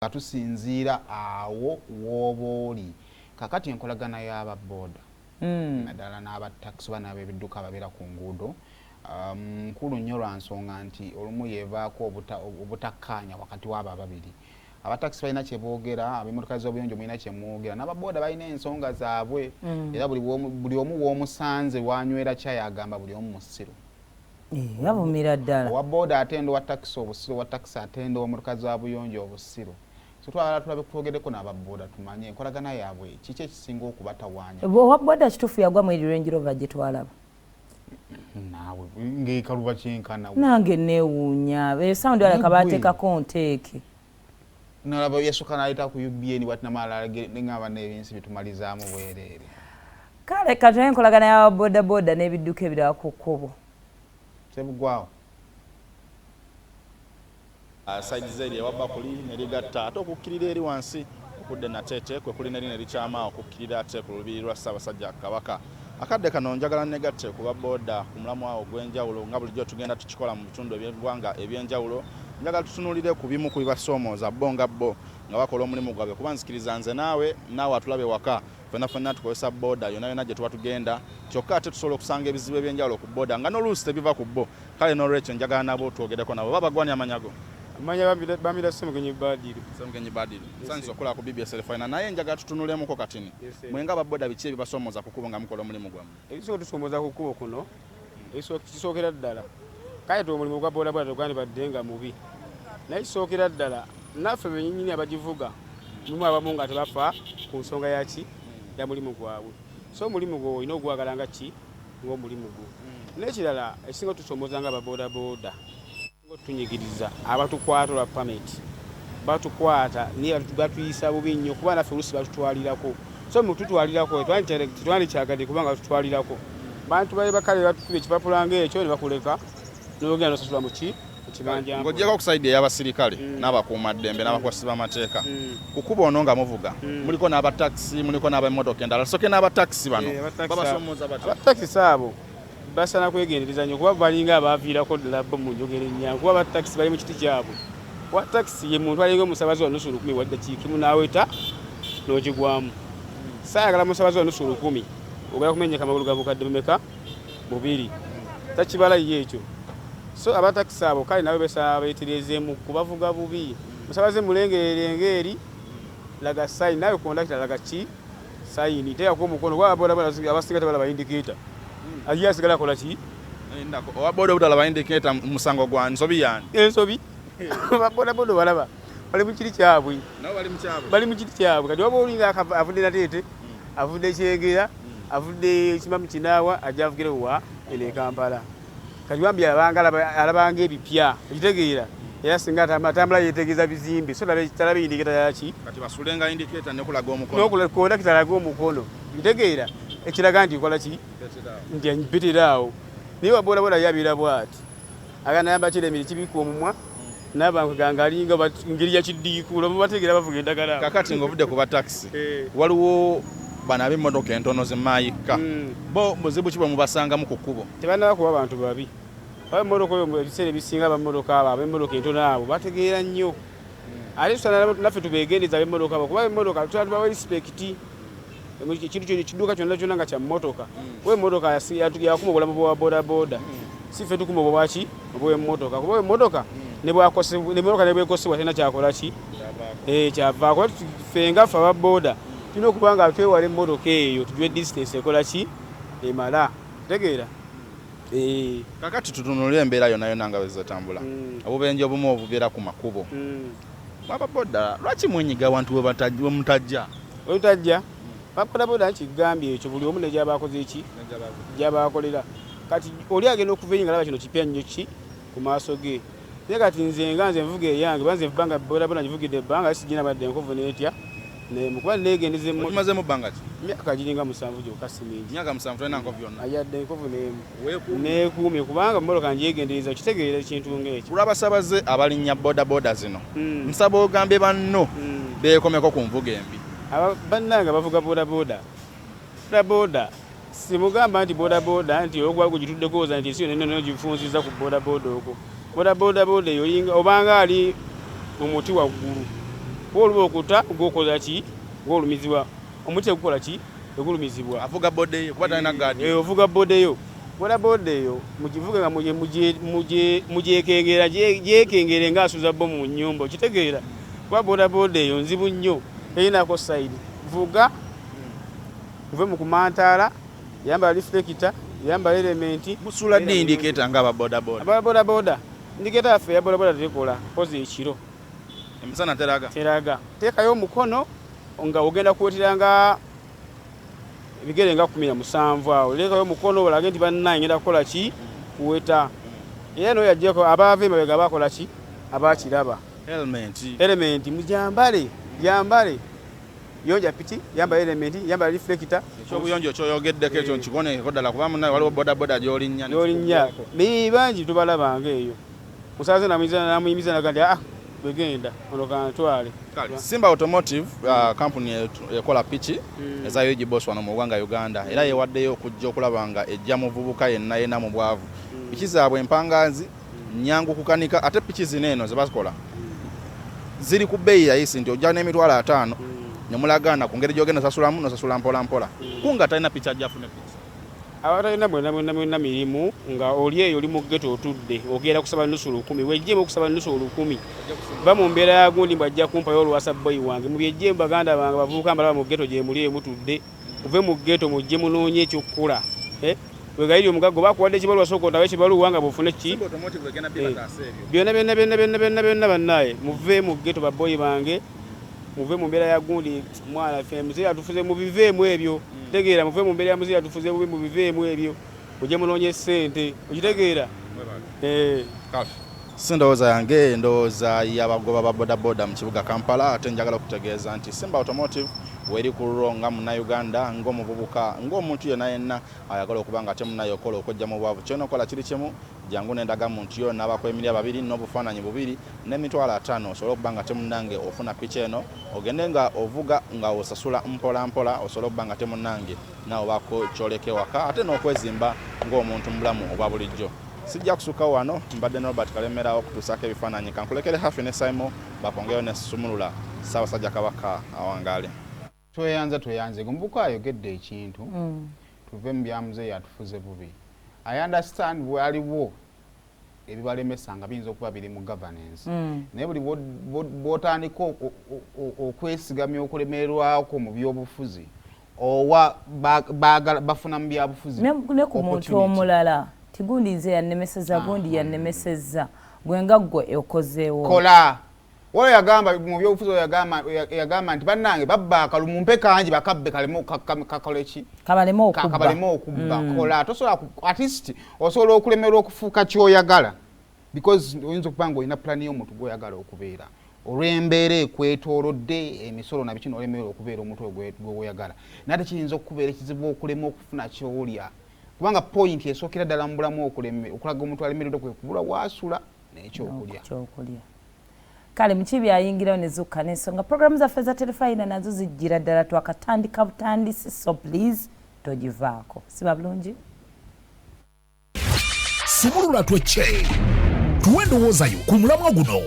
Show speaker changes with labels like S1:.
S1: Tusinziira awo w'obooli kakati enkolagana y'aba boda naddala n'aba takisi n'ab'ebidduka ababeera ku nguudo nkulu nnyo lwa nsonga nti olumu yeevaako obutakkaanya wakati w'abo ababiri. Abatakisi balina kye boogera, ab'emmotoka z'obuyonjo mulina kye mwogera, n'ababoda balina ensonga zaabwe era buli omu w'omusanze wanywera cyayi agamba buli omu musiru.
S2: Yabumira ddala.
S1: Owa boda atenda owa takisi obusiru, owa takisi atenda ommotoka za buyonjo obusiru. So twala tulabe kutwogereko n'ababoda tumanye enkolagana yaabwe kiki ekisinga okubatawaanya.
S2: Owa boda kituufu yagwa mu Range Rover gye twalaba.
S1: Naawe ng'ekaluba kyenkana.
S2: Nange neewuunya esawundi aleka baateekako nteeke.
S1: Nalaba yasooka n'ayita ku UBN bw'ati namala ng'aba n'ebinsi bitumalizaamu bwereere.
S2: Kale kati enkolagana y'aba boda boda n'ebidduka ebirala ku kkubo.
S1: Sebugwawo.
S3: Saidi zaidi ya wabakuli nerigatta ate okukkirira eri wansi okudde nateete kwe kuli nerina erikyama okukkirira ate ku lubiri lwa Ssaabasajja Kabaka. Akadde kano njagala negatte kuba boda ku mulamu awo gw'enjawulo nga bulijjo tugenda tukikola mu bitundu eby'eggwanga eby'enjawulo. Njagala tutunuulire ku bimu ku bibasoomooza bo nga bo nga bakola omulimu gwabwe kuba nzikiriza nze naawe atulabe waka ffenna tukozesa boda yonna yonna gye tuba tugenda kyokka ate tusobola okusanga ebizibu eby'enjawulo ku boda nga n'oluusi tebiva ku bo. Kale n'olwekyo njagala nabo twogereko nabo babagwani amanyago.
S4: Manya bamira Semugenyi Badiri.
S3: Semugenyi Badiri. Sanso kola ku BBS Refina naye njaga tutunulemu katini. Mwenga baboda biki ebibasoomooza ku kubo nga mukola omulimu gwammwe.
S4: Ebiso tusomooza ku kubo kuno. Ebiso kisookera ddala. Kale tu omulimu gwa boda boda tugani baddenga mubi. Naye kisookera ddala naffe bennyini abagivuga. Mulimu abamu nga tebafa ku nsonga yaki ya mulimu gwabwe. So omulimu gwo olina ogwagala nga ki ng'omulimu gwo. N'ekirala ekisinga tusomooza nga ababoda boda. Tunyigiriza abatukwata lwa permit batukwata niye batuyisa bubi nnyo kuba naffe olusi batutwalirako so mututwalirako twandikyagadde kubanga batutwalirako bantu bali bakale batukuba ekipapula ng'ekyo ne bakuleka n'ogenda nosasula mu kibanja
S3: ng'ogyeko okusaidi ey'abasirikale n'abakuumaddembe n'abakwasi b'amateeka ku kuba ono nga muvuga muliko n'abatakisi muliko n'ab'emmotoka endala soke n'abatakisi bano babasoomooza batya
S4: abatakisi abo basana kwegendereza nnyo kuba balinga abaaviirako ddala bo mu njogera ennyangu kuba batakisi bali mu kiti kyabwe wa takisi ye muntu alinga omusabazi wa nusu 10 wadde kiikimu n'aweta n'ogigwamu saayagala musabazi wa nusu 10 ogala kumenyeka amagulu ga bukadde bumeka 2 takibala ye ekyo so abatakisi abo kale nabo besaba beetereezeemu kubavuga bubi musabazi mulengerengeri laga sayini nawe kondakita laga ki sayini teekako omukono kuba abasinga tebalaba indiketa Agia sigala kola ki?
S3: Ndako. Owaboda budalaba indicator musango gwa nsobi yani.
S4: Ensobi. Baboda bodo balaba. Bali mu kiri kyabwe.
S3: Nabo bali mu kyabwe.
S4: Bali mu kiri kyabwe. Kati wabo olinga avudde na tete. Avudde kyegera. Avudde kimamu kinawa ajavugire wa ene Kampala. Kati wambi alabanga ebipya. Ekitegeera. Era singa tambula yetegeza bizimbe. So talabe indicator yaki.
S3: Kati basulenga indicator ne kulaga omukono.
S4: N'okulaga kitalaga omukono. Ekitegeera. Ekiraga nti kola ki? Nti mpitirawo. Niye waboda boda yabira bwati. Agana yamba kiremire kibiko omumwa. N'abantu ganga alinga ngeri ya kiddiikulo bategeera bavuga endagala.
S3: Kakati ng'ovudde ku bataxi. Waliwo bano ab'emmotoka entono z'emayika. Bo muzibu ki bwe mubasanga mu ku kkubo?
S4: Tebanaba kuba bantu babi. Ab'emmotoka oyo ebiseera ebisinga ab'emmotoka entono abo bategeera nnyo. Ate tusana naffe tubeegendeza ab'emmotoka abo kuba ab'emmotoka tubawa respect. Ekiduka kyonna nga kya mmotoka. We mmotoka yakuma obulamu bwa boda boda. Si ffe tukuma obwaki obw'emmotoka. Kuba emmotoka ne bwakosebwa ne bwekosebwa tena kyakola ki? Kyavaako. Ffe nga ffe aba boda tulina okuba nga twewala emmotoka eyo tugiwe distance ekola ki? Emala. Tegeera?
S3: Kakati tutunulira embeera yonna nga bwezitambula. Obubenje obumu obubeera ku makubo. Aba boda lwaki mwenyiga abantu we mutajja?
S4: We mutajja? Baboda boda nkigambye ekyo buli omu ne gy'abaakoze eki gy'abaakolera kati oli agenda okuva enyi nga laba kino kipya nnyo ki ku maaso ge naye kati nze nvuga eyange banze ebbanga boda boda ngivugidde ebbanga sigina badde enkovu n'etya mukuba neegendeze
S3: omazemu bbanga ki
S4: myaka giringa 7 gyokka si mingi
S3: myaka 7 tolina nkovu yonna
S4: ayadde enkovu neekuumye kubanga mmotoka ngyegendereza kitegeera ekintu ng'ekyo
S3: olw'abasabaze abalinnya boda boda zino nsaba ogambe banno beekomeko ku nvuga embi
S4: bannanga bavuga boda boda simugamba nti boda boda nti ogwago gituddeko oza nti siyo neno gifunziza ku boda boda okwo boda boda eyo obanga ali mu muti waggulu oluba okuta gwokola ki gwolumizibwa omuti gukola ki egulumizibwa
S3: avuga bode yo kuba talina gaadi
S4: ovuga bode yo mukivuge nga mugyekengera gyekengere ng'asuza bo mu nnyumba okitegeera kuba boda eyo nzibu nnyo erinako sayidi vuga uve mu kumantaala yambala reflector yambala elementi
S3: musula ddi indicator nga
S4: boda indicator yaffe ya boda tekola kozi ekiro
S3: emisana
S4: teraga teekayo omukono nga ogenda kuweteranga ebigere nga 17 awo leekayo omukono olage nti bannange ngenda kukola ki kuweta era no yajjeko abaava emabega bakola ki abakiraba element mujambale yonja piti yambala element yambala reflector
S3: ekyobuyonjo kyoyogeddeko ekyo nkibonekeko ddala kuba munaye waliwo boda gy'olinnya
S4: bangi tubalabanga eyo musaze namuyimiza naga nti begenda ono kantwale
S3: Simba Automotive company ekola piki eza yoji boss wano mu ggwanga Uganda era yewaddeyo okujja okulaba nga ejja muvubuka yenna mu bwavu piki zaabwe empangazi nyangu kukanika ate piki zineeno ze bakola ziri ku bbeeyi yayisi nti ojja n'emitwalo 5 ne mulagaana ku ngeri gy'ogenda sasulamu nosasula mpola kunga talina piki ajja afune piki
S4: abatalina bwenna mirimu nga oli eyo oli mu ggeto otudde ogenda kusaba nusu 10 wejjemu okusaba nusu 10 ba mu mbeera ya gundi bwajja kumpayo oluwasa boyi wange mubyejjemu baganda bange bavubuka mbalaba mu ggeto gye muli mutudde uve mu ggeto mujje munoonye ekyokkola wegayiri omugago bakuwadde ekibaluwa sooka ondabe ekibaluwa nga bufune ki byonna bannaye muve mu ggeto baboyi bange muve mu mbeera ya gundi mwana ffe muzee atufuze mu biveemu ebyo tegeera muve mu mbeera ya muzee atufuze mu biveemu ebyo mujje munoonye ssente okitegeera
S3: si ndowooza yange ndowooza y'abagoba ba bodaboda mu kibuga Kampala ate njagala okutegeeza nti Simba Automotive weri ku lulwo nga munnayuganda ng'omuvubuka ng'omuntu yenna ayagala okuba nga ate munnayokola okujja mu bwavu kyona okola kiri kimu jangu nendaga muntu yo n'abakwemiri 2 n'obufaananyi 2 n'emitwalo 5 osobola okuba nga ate munnange ofuna piki eno ogende nga ovuga nga osasula mpola osobola okuba nga ate munnange naawe baako kyoleka ewaka ate n'okwezimba ng'omuntu mulamu obwa bulijjo sijja kusuka wano mbadde Robert Kalemera okutuusako ebifaananyi kankulekere hafi ne Simon bakongeyo ne Sumulula Ssaabasajja Kabaka awangaale
S1: tweyanze gombuka ayogedde ekintu tuve mu byamuze yatufuze bubi I understand waliwo ebibalemesa nga biyinza okuba biri mu governance naye buli bw'otandika okwesigamya okulemerwako mu byobufuzi owa bafuna mu byabufuzi
S2: ne ku muntu omulala tigundi nze yannemeseza gundi yannemeseza gwenga gwe okozeewo
S1: kola wala yagamba mu byobufuzi yagamba nti bannange babba akalumumpe kangi bakabbe kakoleki kabalemo okubba kola tosobola at least osobola okulemerwa okufuuka kyoyagala because oyinza okuba nga olina plan y'omuntu gw'oyagala okubeera olw'embeera ekwetoolodde emisolo na biki n'olemerwa okubeera omuntu gw'oyagala naye kiyinza okubeera ekizibu okulema okufuna kyolya kubanga point esookera ddala mu bulamu okulaga omuntu alemereddwa kwe kubula waasula n'ekyokulya
S2: kale mukibi ayingirawo ne zukka n'ensonga programu zaffe za telefayina nazo zijjira ddala twakatandika butandisi so please togivaako siba bulungi
S5: Sumulula twecce tuwe ndowooza yo ku mulamwa guno